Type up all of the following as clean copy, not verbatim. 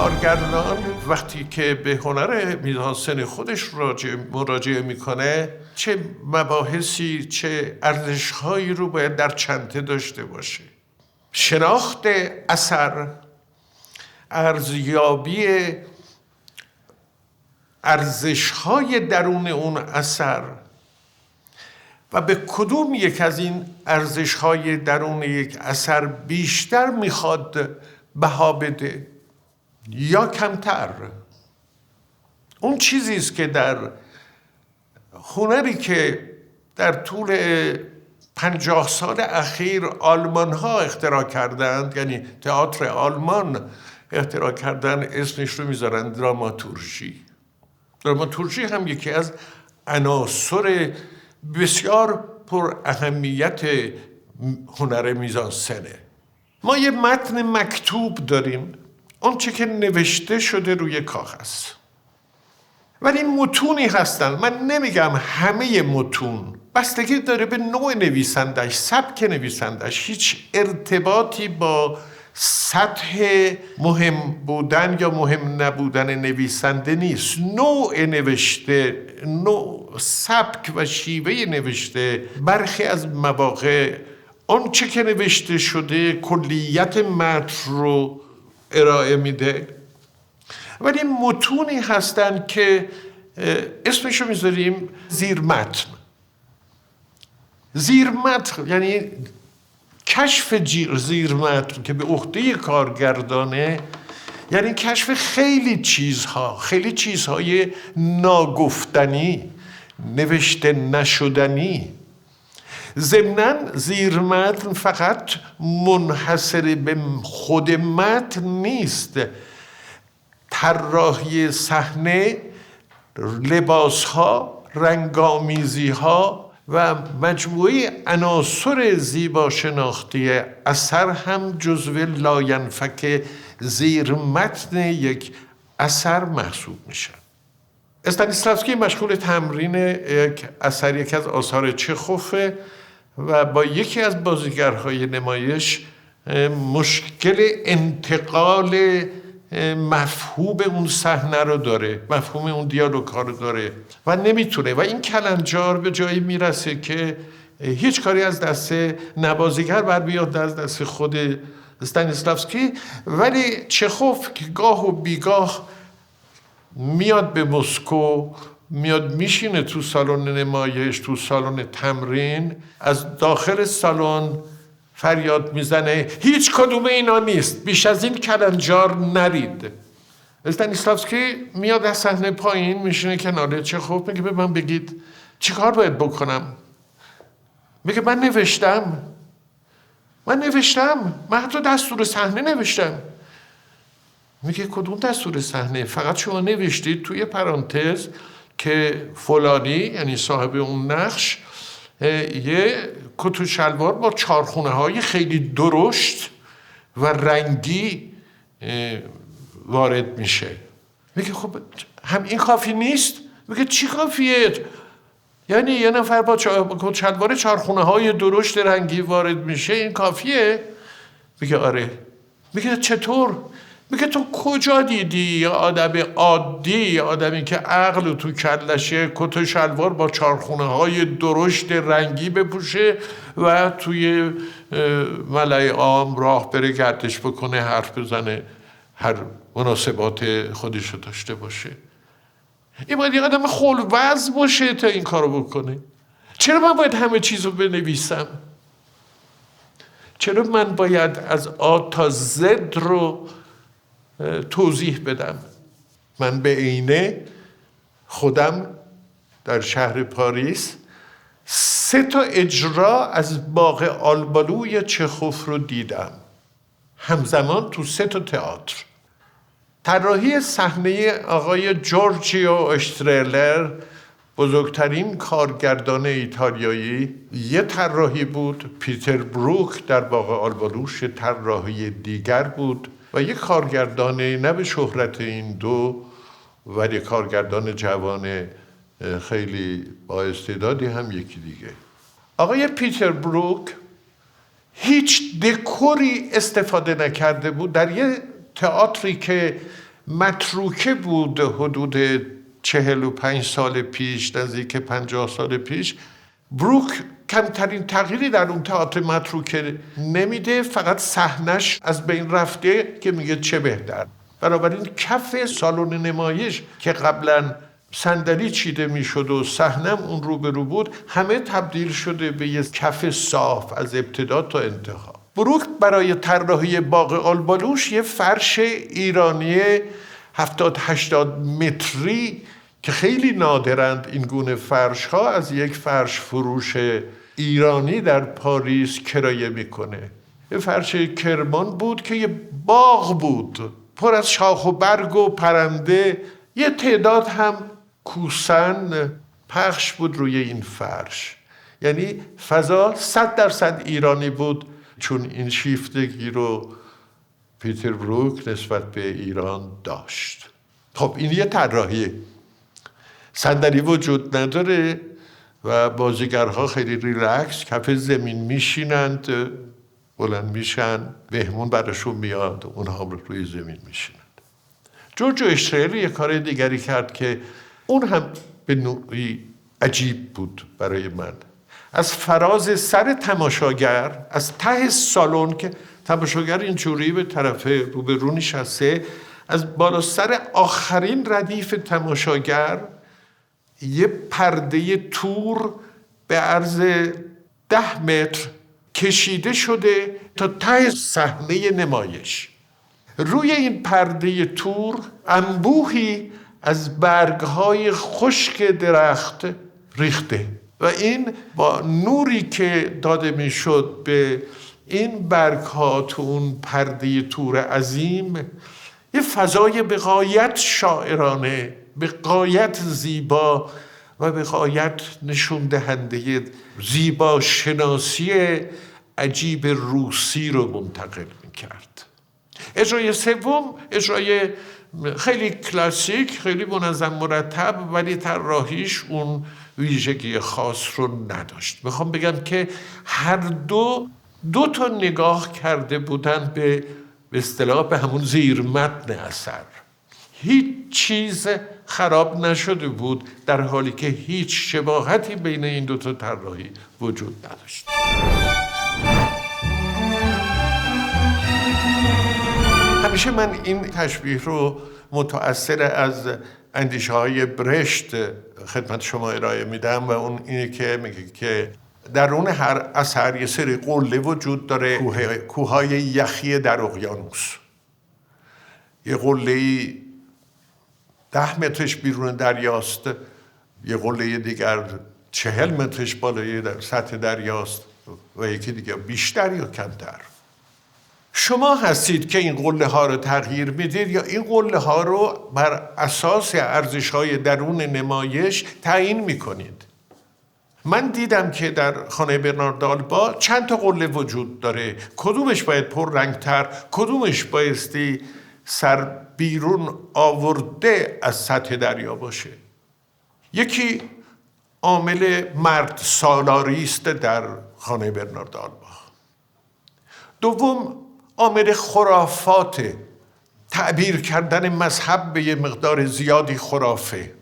کارگردان وقتی که به هنر میزانسن خودش مراجعه میکنه چه مباحثی، چه ارزش‌هایی رو باید در چنته داشته باشه. شناخت اثر، ارزیابی ارزش‌های درون اون اثر و به کدوم یک از این ارزش‌های درون یک اثر بیشتر میخواد بها بده یا کمتر. اون چیزی است که در هنری که در طول 50 سال اخیر آلمان ها اختراع کردند، یعنی تئاتر آلمان اختراع کردن، اسمش رو میذارن دراماتورژی. دراماتورژی هم یکی از عناصر بسیار پر اهمیت هنر میزانسنه. ما یه متن مکتوب داریم، اون چه که نوشته شده روی کاغذ، ولی متونی هستن. من نمیگم همه متون، بستگی داره به نوع نویسندش، سبک نویسندش. هیچ ارتباطی با سطح مهم بودن یا مهم نبودن نویسنده نیست. نوع نوشته، نوع سبک و شیوه نوشته برخی از مواقع اون چه که نوشته شده کلیت متن رو ارائه میده، ولی متونی هستن که اسمشو میذاریم زیر متن. زیر متن یعنی کشف زیر متن که به عهده کارگردانه، یعنی کشف خیلی چیزهای ناگفتنی، نوشته نشدنی. ضمناً زیر متن فقط منحصر به خود متن نیست. طراحی صحنه، لباسها، رنگامیزیها و مجموعه عناصر زیبا شناختی اثر هم جزو لاینفک زیر متن یک اثر محسوب میشن. استانیسلافسکی مشغول تمرین یک اثر، یکی از آثار چخوفه و با یکی از بازیگرهای نمایش مشکل انتقال مفهوم اون صحنه رو داره، مفهوم اون دیالوگ ها رو داره و نمیتونه، و این کلنجار به جایی میرسه که هیچ کاری از دست نوازیگر بر بیاد از دست خود استانیسلافسکی. ولی چخوف که گاه و بیگاه میاد به مسکو، میاد میشینه تو سالن نمایش، تو سالن تمرین، از داخل سالن فریاد میزنه هیچ کدوم اینا نیست، بیش از این کلنجار نرید. استانیسلافسکی میاد از صحنه پایین میشینه کنار چخوف، میگه به من بگید چی کار باید بکنم؟ میگه من نوشتم، من حتی دستور صحنه نوشتم. میگه کدوم دستور صحنه؟ فقط شما نوشتید توی پرانتز که فلانی، یعنی صاحب اون نقش، یه کت و شلوار با چارخونه های خیلی درشت و رنگی وارد میشه. میگه خب هم این کافی نیست؟ میگه چی کافیه؟ یعنی یه نفر با کت و شلوار چارخونه های درشت رنگی وارد میشه، این کافیه؟ میگه آره. میگه چطور؟ میگه تو کجا دیدی یه آدم عادی، یه آدمی که عقل تو کلشه، کت و شلوار با چارخونه های درشت رنگی بپوشه و توی ملأ عام راه بره، گردش بکنه، حرف بزنه، هر مناسبات خودش رو داشته باشه؟ این باید یه آدم خلوز باشه تا این کارو بکنه. چرا من باید همه چیز رو بنویسم؟ چرا من باید از آ تا زد رو توضیح بدم؟ من به عینه خودم در شهر پاریس 3 اجرا از باغ آلبالوی چخوف رو دیدم همزمان تو 3 تئاتر. طراحی صحنه آقای جورجیو اشترلر، بزرگترین کارگردان ایتالیایی، یه طراحی بود. پیتر بروک در باغ آلبالوش طراحی دیگر بود و یک کارگردان نه به شهرت این دو، ولی کارگردان جوان خیلی با استعدادی هم یکی دیگه. آقای پیتر بروک هیچ دکوری استفاده نکرده بود در یه تئاتری که متروکه بود حدود 45 سال پیش، نزدیک 50 سال پیش. بروک کمترین تغییری در اون تئاتر متروکه نمیده، فقط صحنش از بین رفته که میگه چه بهتر. بنابراین کف سالن نمایش که قبلا صندلی چیده میشد و صحنم اون رو به رو بود، همه تبدیل شده به یک کف صاف از ابتدا تا انتها. بروک برای طراحی باغ آلبالوش یه فرش ایرانی 70-80 متری که خیلی نادرند این گونه فرش ها، از یک فرش فروش ایرانی در پاریس کرایه میکنه. یه فرش کرمان بود که یه باغ بود پر از شاخ و برگ و پرنده، یه تعداد هم کوسن پخش بود روی این فرش. یعنی فضا 100% ایرانی بود، چون این شیفتگی رو پیتر بروک نسبت به ایران داشت. خب این یه طراحیه. صندلی وجود نداره و بازیگرها خیلی ریلکس کف زمین میشینند، بلند میشن، مهمون براشون میاد، اونها روی زمین میشینند. جورج اشترایر یه کار دیگری کرد که اون هم به نوعی عجیب بود برای من. از فراز سر تماشاگر، از ته سالن که تماشاگر اینجوری به طرف روبرو نشسته، از بالا سر آخرین ردیف تماشاگر یه پرده تور به عرض 10 متر کشیده شده تا ته صحنه نمایش. روی این پرده تور انبوهی از برگ‌های خشک درخت ریخته و این با نوری که داده میشد به این برگ‌ها تو اون پرده تور عظیم، یه فضای به غایت شاعرانه، به غایت زیبا و به غایت نشون دهنده زیبا شناسی عجیب روسی رو منتقل می‌کرد. اجرای سوم اجرای خیلی کلاسیک، خیلی منظم مرتب، ولی طراحیش اون ویژگی خاص رو نداشت. میخوام بگم که هر دو تا نگاه کرده بودن به اصطلاح به همون زیر متن اثر. هیچ چیز خراب نشده بود، در حالی که هیچ شباهتی بین این دو تا طراحی وجود نداشت. همیشه من این تشبیه رو متأثر از اندیشه‌های برشت خدمت شما ارائه میدم و اون اینه که میگه که درون هر اثر یه سری قله وجود داره، کوههای یخی در اقیانوس. یه قله‌ای 10 مترش بیرون دریاست، یه قله دیگر 40 مترش بالای سطح دریاست و یکی دیگر بیشتر یا کمتر. شما هستید که این قله ها رو تغییر میدید یا این قله ها رو بر اساس ارزش های درون نمایش تعیین میکنید. من دیدم که در خانه برنارد آلبا چند تا قله وجود داره، کدومش باید پر رنگتر، کدومش بایستی سر بیرون آورده از سطح دریا باشه. یکی عامل مرد سالاری است در خانه برنارد آلبا. دوم عامل خرافات، تعبیر کردن مذهب به یه مقدار زیادی خرافه.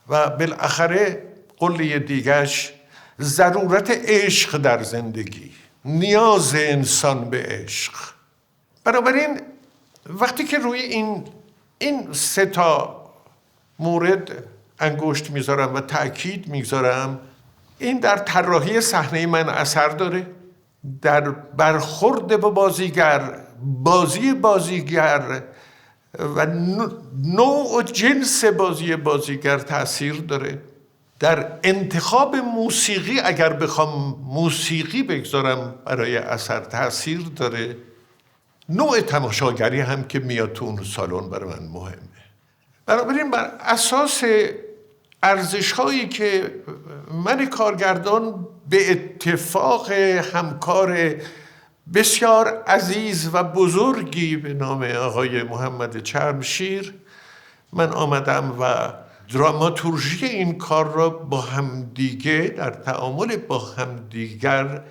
و بالاخره قله دیگرش ضرورت عشق در زندگی، نیاز انسان به عشق. بنابراین وقتی که روی این 3 تا مورد انگشت میذارم و تأکید میذارم، این در طراحی صحنه من اثر داره، در برخورد با بازیگر، بازی بازیگر و نوع و جنس بازی بازیگر تأثیر داره، در انتخاب موسیقی اگر بخوام موسیقی بگذارم برای اثر تأثیر داره، نوع تماشاگری هم که میاد تو اون سالن برای من مهمه. بنابراین بر اساس ارزش‌هایی که من کارگردان به اتفاق همکار بسیار عزیز و بزرگی به نام آقای محمد چرمشیر، من آمدم و دراماتورژی این کار را با همدیگه در تعامل با همدیگر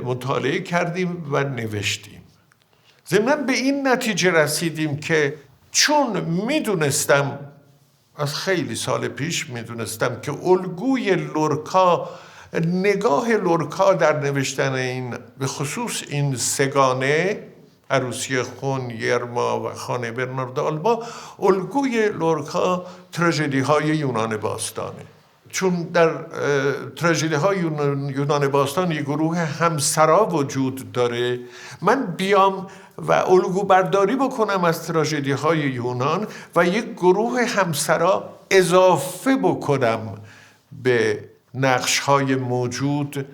مطالعه کردیم و نوشتیم. ضمناً به این نتیجه رسیدیم که چون میدونستم از خیلی سال پیش میدونستم که الگوی لورکا، نگاه لورکا در نوشتن این به خصوص این سگانه عروسی خون، یرما و خانه برنارد آلبا، الگوی لورکا تراژدی های یونان باستانه. چون در تراژدی های یونان باستان یک گروه همسرا وجود داره، من بیام و الگو برداری بکنم از تراژدی های یونان و یک گروه همسرا اضافه بکنم به نقش های موجود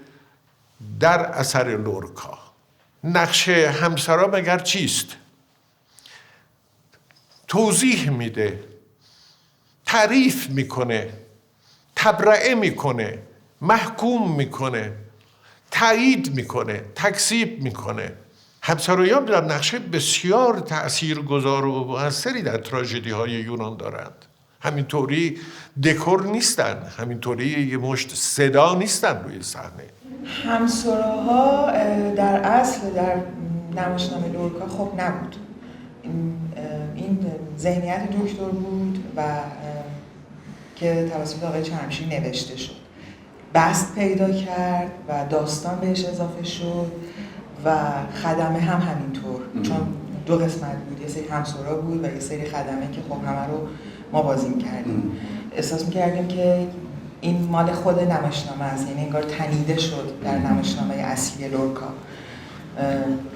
در اثر لورکا. نقش همسرا مگر چیست؟ توضیح میده، تعریف میکنه، تبرئه میکنه، محکوم میکنه، تایید میکنه، تکذیب میکنه. همسرایان در نقشه بسیار تأثیرگذار و مؤثری در تراژدی های یونان دارند. همینطوری دکور نیستن، همینطوری یه مشت صدا نیستن روی صحنه. همسراها در اصل در نمایشنامه لورکا خب نبود. این ذهنیت دکتر بود و که توسط آقای چرمشی نوشته شد، بست پیدا کرد و داستان بهش اضافه شد و خدمه هم همینطور، چون دو قسمت بود، یه سری همسرا بود و یه سری خدمه که خب همه رو ما بازی کردیم. احساس میکردیم که این مال خود نمایشنامه است، یعنی انگار تنیده شد در نمایشنامه اصلی لورکا،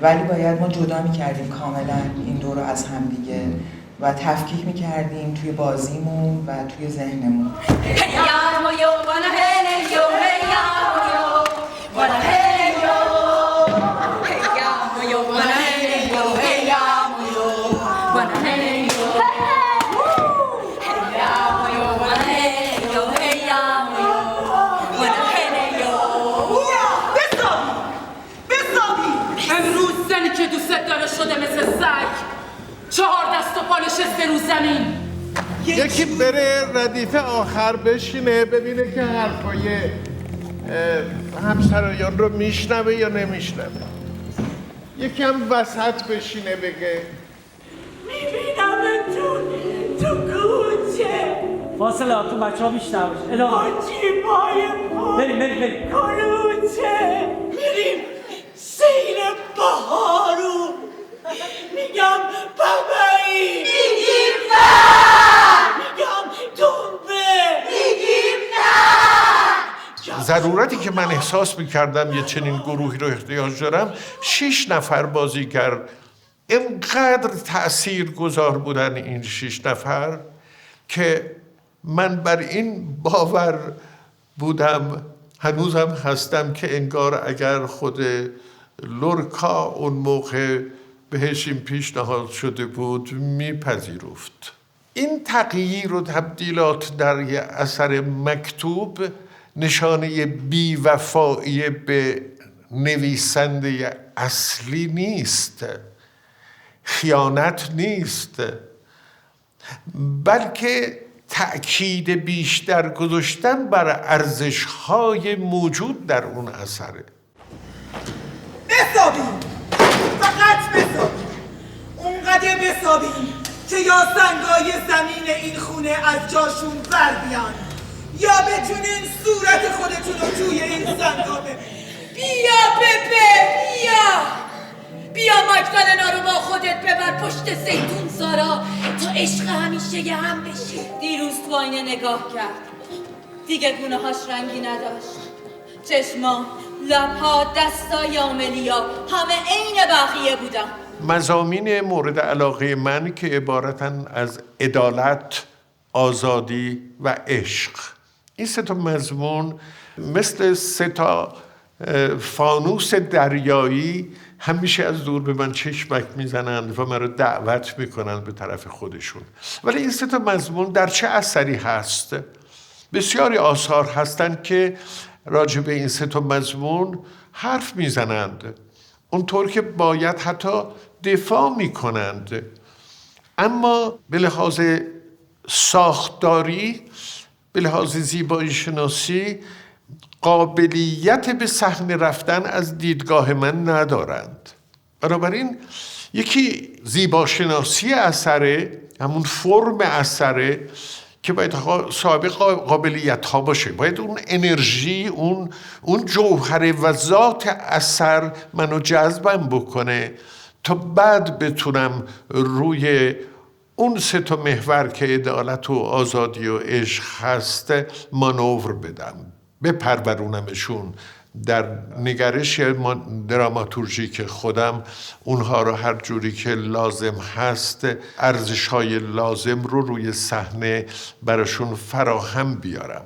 ولی باید ما جدا میکردیم کاملا این دو رو از هم دیگه و تفکیک میکردیم توی بازیمون و توی ذهنمون. یکی بره ردیف آخر بشینه ببینه که حرفای همسرایان رو میشنوه یا نمیشنوه. یکی هم وسط بشینه بگه میبینم تو کوچه. فاصله ها تو بچه ها بیشتر باشه. ادامه جیبای بریم کلوچه. میریم سیر بهارو. میگم بابایی، میگیم نه. میگم دنبه، میگیم نه. ضرورتی که من احساس میکردم یه چنین گروهی رو احتیاج دارم، 6 نفر بازیگر اینقدر تأثیر گذار بودن این 6 نفر که من بر این باور بودم، هنوزم هستم، که انگار اگر خود لورکا اون موقع بهش این پیشنهاد شده بود میپذیرفت. این تغییر و تبدیلات در یه اثر مکتوب نشانه بی‌وفایی به نویسنده اصلی نیست، خیانت نیست، بلکه تأکید بیشتر گذاشتن بر ارزش‌های موجود در اون اثره. بسابیم، فقط بسابیم، اونقدر بسابیم که یا سنگای زمین این خونه از جاشون بر بیان یا بتونین صورت خودتون رو توی این سنگا ببینید. بیا ببه، بیا مگدالنا رو با خودت ببر پشت زیتون زارا تا عشق همیشه هم بشی. دیروز تو آینه نگاه کرد، دیگه گونه هاش رنگی نداشت، چشما، لبها، دستای آملیا همه عین بقیه بودن. مضامین مورد علاقه من که عبارتن از عدالت، آزادی و عشق. این 3 تا مضمون مثل 3 تا فانوس دریایی همیشه از دور به من چشمک میزنند و من رو دعوت میکنن به طرف خودشون. ولی این 3 تا مضمون در چه اثری هست؟ بسیاری آثار هستند که راجع به این 3 تا مضمون حرف میزنند، اونطور که باید حتی دفاع میکنند، اما به لحاظ ساختاری، به لحاظ زیبایی شناسی قابلیت به صحنه رفتن از دیدگاه من ندارند. بنابراین یکی زیباشناسی اثره، همون فرم اثره که باید صاحب قابلیت ها باشه، باید اون انرژی، اون جوهر و ذات اثر منو جذبم بکنه تا بعد بتونم روی اون 3 محور که عدالت و آزادی و عشق هست مانور بدم، بپرورونمشون در نگرش دراماتورژیک خودم، اونها رو هر جوری که لازم هست ارزش‌های لازم رو روی صحنه براشون فراهم بیارم.